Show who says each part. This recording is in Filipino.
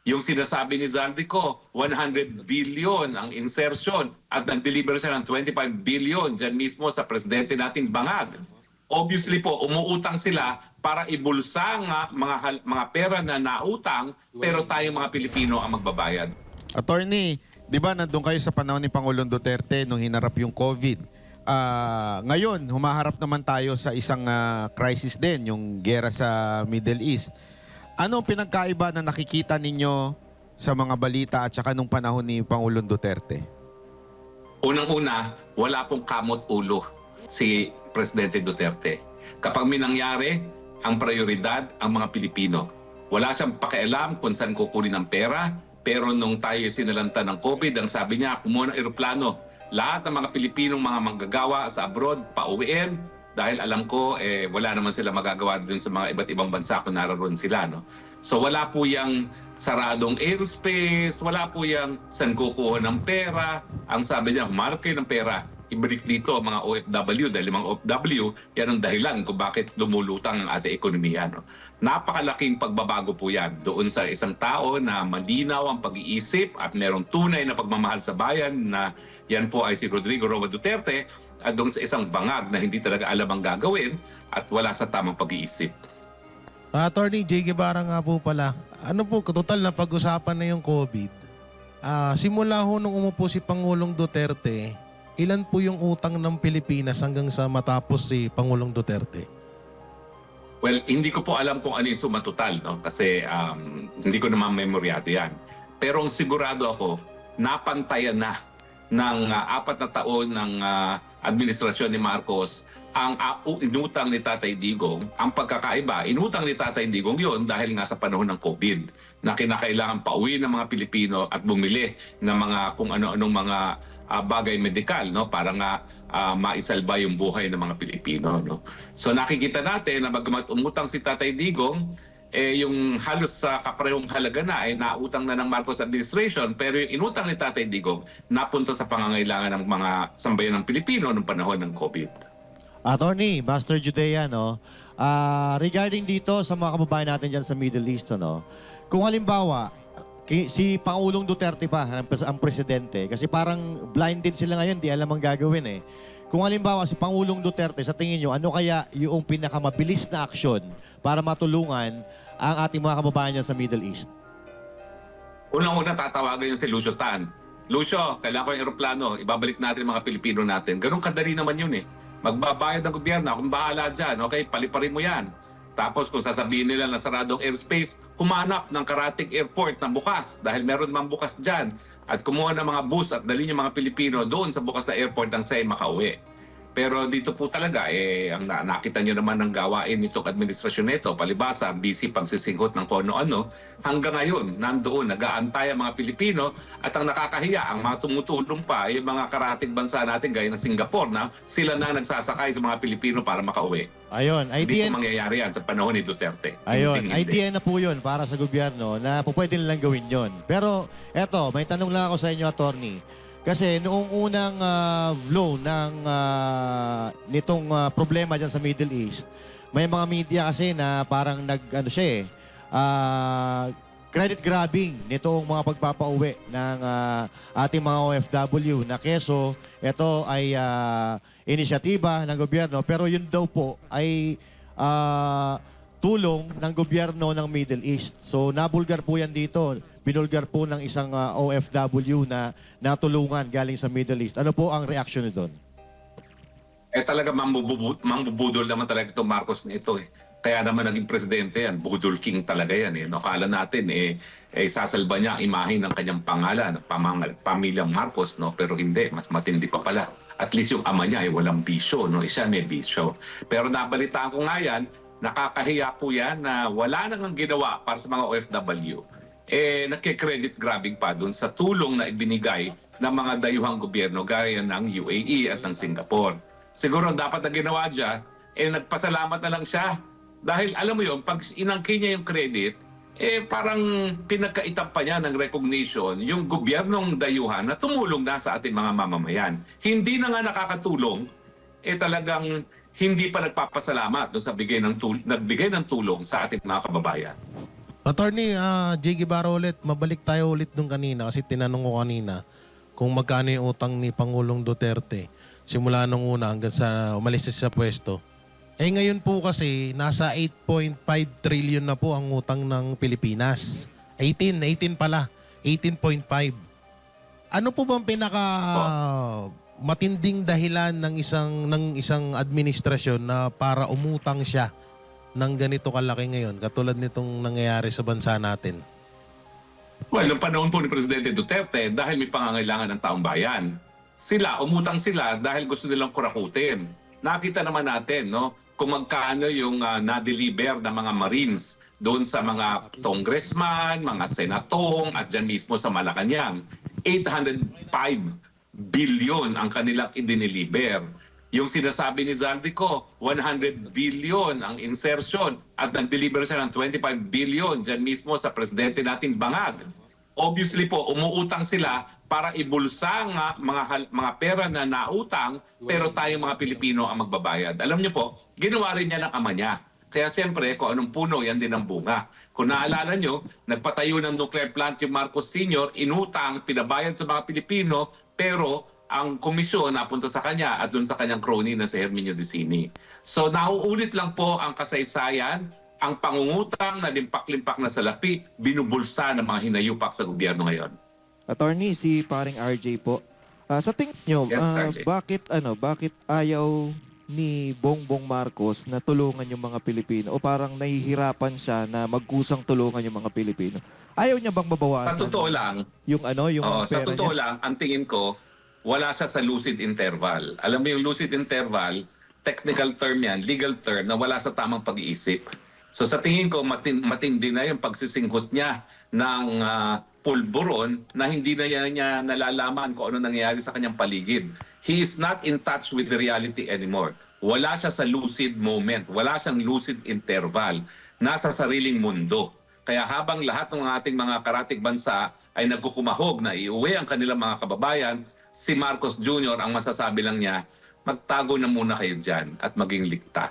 Speaker 1: Yung sinasabi ni Zaldico, 100 billion ang insertion at nag-deliver siya ng 25 billion dyan mismo sa presidente nating Bangag. Obviously po, umuutang sila para ibulsa nga mga pera na nautang pero tayong mga Pilipino ang magbabayad.
Speaker 2: Attorney, di ba nandun kayo sa panahon ni Pangulong Duterte nung hinarap yung COVID? Ngayon, humaharap naman tayo sa isang crisis din, yung gera sa Middle East. Ano pinagkaiba na nakikita ninyo sa mga balita at saka nung panahon ni Pangulong Duterte?
Speaker 1: Unang-una, wala pong kamot ulo si Presidente Duterte. Kapag may nangyari, ang prioridad ang mga Pilipino. Wala siyang pakialam kung saan kukunin ang pera, pero nung tayo sinalanta ng COVID, ang sabi niya, kumuha ng eroplano. Lahat ng mga Pilipinong mga manggagawa sa abroad, pauwiin, dahil alam ko, wala naman sila magagawa dun sa mga iba't ibang bansa kung naroon sila. No? So wala po yung saradong airspace, wala po yung saan kukuha ng pera. Ang sabi niya, humarap kayo ng pera, ibalik dito ang mga OFW dahil mga OFW, yan ang dahilan kung bakit lumulutang ang ating ekonomiya. No? Napakalaking pagbabago po yan doon sa isang tao na malinaw ang pag-iisip at merong tunay na pagmamahal sa bayan na yan po ay si Rodrigo Roa Duterte at doon sa isang bangag na hindi talaga alam ang gagawin at wala sa tamang pag-iisip.
Speaker 3: Attorney J. Guevara nga po pala, ano po, total na pag-usapan na yung COVID. Simula ho nung umupo si Pangulong Duterte, ilan po yung utang ng Pilipinas hanggang sa matapos si Pangulong Duterte?
Speaker 1: Well, hindi ko po alam kung ano yung suma total, no? Kasi hindi ko naman memoryado yan. Pero ang sigurado ako, napantayan na ng 4 na taon ng administrasyon ni Marcos ang inutang ni Tatay Digong. Ang pagkakaiba, inutang ni Tatay Digong yon dahil nga sa panahon ng COVID na kinakailangan pauwi ng mga Pilipino at bumili ng mga kung ano-anong mga bagay medikal, no, para nga maisalba yung buhay ng mga Pilipino, no. So nakikita natin na bagamat umutang si Tatay Digong, yung halos sa kaparehong halaga na ay nautang na ng Marcos administration, pero yung inutang ni Tatay Digong napunta sa pangangailangan ng mga sambayan ng Pilipino noong panahon ng COVID.
Speaker 4: Attorney, Master Judea, no? Regarding dito sa mga kababayan natin dyan sa Middle East, no? Kung halimbawa, si Pangulong Duterte pa, ang presidente, kasi parang blinded sila ngayon, di alam ang gagawin eh. Kung halimbawa si Pangulong Duterte, sa tingin nyo, ano kaya yung pinakamabilis na aksyon para matulungan ang ating mga kababayan dyan sa Middle East?
Speaker 1: Unang-una tatawagan yung si Lucio Tan. Lucio, kailangan ko yung aeroplano, ibabalik natin ang mga Pilipino natin. Ganun kadali naman yun eh. Magbabayad ng gobyerno, akong bahala dyan, okay, paliparin mo yan. Tapos kung sasabihin nila na saradong airspace, humanap ng Karatig Airport na bukas dahil meron naman bukas dyan at kumuha ng mga bus at dali yung mga Pilipino doon sa bukas na airport nang sa'y makauwi. Pero dito po talaga, ang nakita nyo naman ng gawain nitong administrasyon nito, palibasa, busy pagsisinghot ng kung ano-ano, hanggang ngayon, nandoon, nag-aantay ang mga Pilipino at ang nakakahiya, ang mga tumutulong pa, yung mga karatig bansa natin, gaya ng Singapore, na sila na nagsasakay sa mga Pilipino para makauwi.
Speaker 4: Ayun,
Speaker 1: Hindi
Speaker 4: idea,
Speaker 1: po mangyayari yan sa panahon ni Duterte.
Speaker 4: ayun,
Speaker 1: Hindi.
Speaker 4: idea na po yun para sa gobyerno na po pwede nilang gawin yun. Pero eto, may tanong lang ako sa inyo, Attorney. Kasi noong unang flow ng nitong problema dyan sa Middle East, may mga media kasi na parang credit grabbing nitong mga pagpapauwi ng ating mga OFW na keso, ito ay inisyatiba ng gobyerno, pero yun daw po ay tulong ng gobyerno ng Middle East. So nabulgar po yan dito. Binulgar po ng isang OFW na natulungan galing sa Middle East. Ano po ang reaction niyo doon?
Speaker 1: Talaga mambubudol naman talaga itong Marcos na ito eh. Kaya naman naging presidente yan, budol king talaga yan eh. No, kala natin sasalba niya ang imahe ng kanyang pangalan, pamilyang Marcos, no, pero hindi, mas matindi pa pala. At least yung ama niya ay walang bisyo, no, siya may bisyo. Pero nabalitaan ko nga yan, nakakahiya po yan na wala nang ginawa para sa mga OFW. Nagke-credit grabbing pa dun sa tulong na ibinigay ng mga dayuhang gobyerno gaya ng UAE at ng Singapore. Siguro dapat na ginawa dyan, nagpasalamat na lang siya. Dahil alam mo yun, pag inangkin niya yung credit, parang pinagkaitan pa niya ng recognition yung gobyernong dayuhan na tumulong na sa ating mga mamamayan. Hindi na nga nakakatulong, talagang hindi pa nagpapasalamat doon sa nagbigay ng tulong sa ating mga kababayan.
Speaker 3: Attorney J. Guevara ulit, mabalik tayo ulit dun kanina kasi tinanong ko kanina kung magkano yung utang ni Pangulong Duterte simula nung una hanggang sa umalis siya sa pwesto. Eh ngayon po kasi nasa 8.5 trillion na po ang utang ng Pilipinas. 18 pala. 18.5. Ano po bang pinaka matinding dahilan ng isang administrasyon na para umutang siya ng ganito kalaki ngayon katulad nitong nangyayari sa bansa natin?
Speaker 1: Well, noong panahon po ni Presidente Duterte, dahil may pangangailangan ng taong bayan, umutang sila dahil gusto nilang kurakutin. Nakita naman natin, no, kung magkano yung na-deliver ng mga Marines doon sa mga congressman, mga senatong, at dyan mismo sa Malacanang. 805 billion ang kanilang idiniliber. Yung sinasabi ni Zaldico, 100 billion ang insertion at nag-deliver siya ng 25 billion dyan mismo sa presidente nating Bangag. Obviously po, umuutang sila para ibulsa nga mga pera na nautang pero tayong mga Pilipino ang magbabayad. Alam niyo po, ginawa rin niya ng ama niya. Kaya siyempre, kung anong puno, yan din ang bunga. Kung naalala nyo, nagpatayo ng nuclear plant yung Marcos Sr., inutang, pinabayad sa mga Pilipino, pero ang komisyon napunta sa kanya at dun sa kanyang crony na si Herminio Dicini. So nauulit lang po ang kasaysayan, ang pangungutang na limpak-limpak na salapi, binubulsa ng mga hinayupak sa gobyerno ngayon.
Speaker 5: Attorney, si paring RJ po. Sa tingin nyo,
Speaker 1: Yes, RJ.
Speaker 5: bakit ayaw ni Bongbong Marcos na tulungan yung mga Pilipino o parang nahihirapan siya na magkusang tulungan yung mga Pilipino? Ayaw niya bang mabawasan?
Speaker 1: Sa totoo lang,
Speaker 5: yung
Speaker 1: sa
Speaker 5: pera
Speaker 1: totoo
Speaker 5: niya?
Speaker 1: lang, ang tingin ko, wala siya sa lucid interval. Alam mo yung lucid interval, technical term yan, legal term, na wala sa tamang pag-iisip. So sa tingin ko, matindi na yung pagsisingkot niya ng pulburon na hindi na niya nalalaman kung ano nangyayari sa kanyang paligid. He is not in touch with the reality anymore. Wala siya sa lucid moment. Wala siyang lucid interval. Nasa sariling mundo. Kaya habang lahat ng ating mga karatig bansa ay nagkukumahog na iuwi ang kanilang mga kababayan, si Marcos Jr. ang masasabi lang niya, magtago na muna kayo dyan at maging ligtas.